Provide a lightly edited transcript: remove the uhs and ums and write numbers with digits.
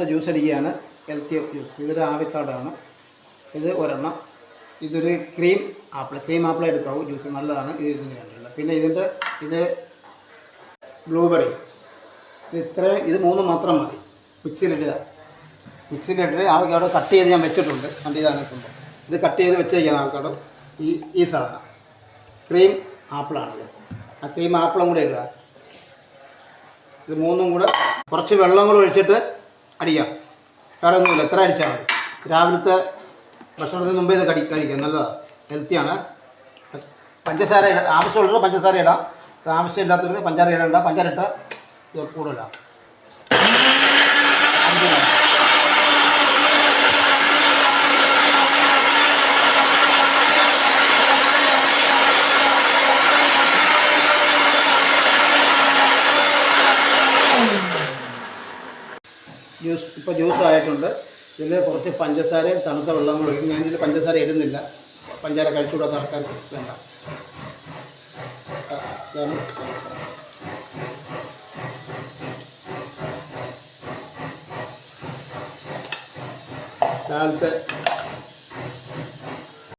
Juice അടിക്കുകയാണ്. Healthy juice. ഇതൊരു ആവിത്താടാണ്. ഇത് ഒരെണ്ണം. ഇതൊരു ക്രീം ആപ്പിൾ എടുക്കാവൂ. ജ്യൂസ് നല്ലതാണ്. ഇത് കണ്ടില്ല. പിന്നെ ഇത് ബ്ലൂബെറി. ഇത് 3 മാത്രം മതി. മിക്സിയിലിട്ട് ആവക്കാടോ കട്ട് ചെയ്ത് ഞാൻ വെച്ചിട്ടുണ്ട്. കണ്ട് ഇതാണ് സംഭവം. ഇത് കട്ട് ചെയ്ത് വെച്ചേക്കാണ് ആവക്കാടോ. ഈ സാധനം ക്രീം ആപ്പിളാണിത്. ആ ക്രീം ആപ്പിളും കൂടെ ഇടുക. ഇത് 3ഉം കൂടെ കുറച്ച് വെള്ളം കൂടെ ഒഴിച്ചിട്ട് അടിക്കാം. വേറെ ഒന്നുമില്ല. എത്ര അടിച്ചാൽ മതി. രാവിലത്തെ ഭക്ഷണത്തിന് മുമ്പേ ഇത് കഴിക്കാം. നല്ലതാണ്. ഹെൽത്തിയാണ്. പഞ്ചസാര ആവശ്യമുള്ളത് പഞ്ചസാര ഇടാം. ആവശ്യമില്ലാത്തവർക്ക് പഞ്ചസാര ഇടണ്ട. പഞ്ചസാര ഇട്ടാൽ ഇത് കൂടുതലാണ്. ഇപ്പോൾ ജ്യൂസ് ആയിട്ടുണ്ട്. ഇതിൽ കുറച്ച് പഞ്ചസാരയും തണുത്ത വെള്ളം കൂടെ ഒഴിക്കും. ഞാനിതിൽ പഞ്ചസാര ഇടുന്നില്ല. പഞ്ചസാര കഴിച്ചുകൂടാത്ത ആൾക്കാർക്ക് വേണ്ട. രാവിലത്തെ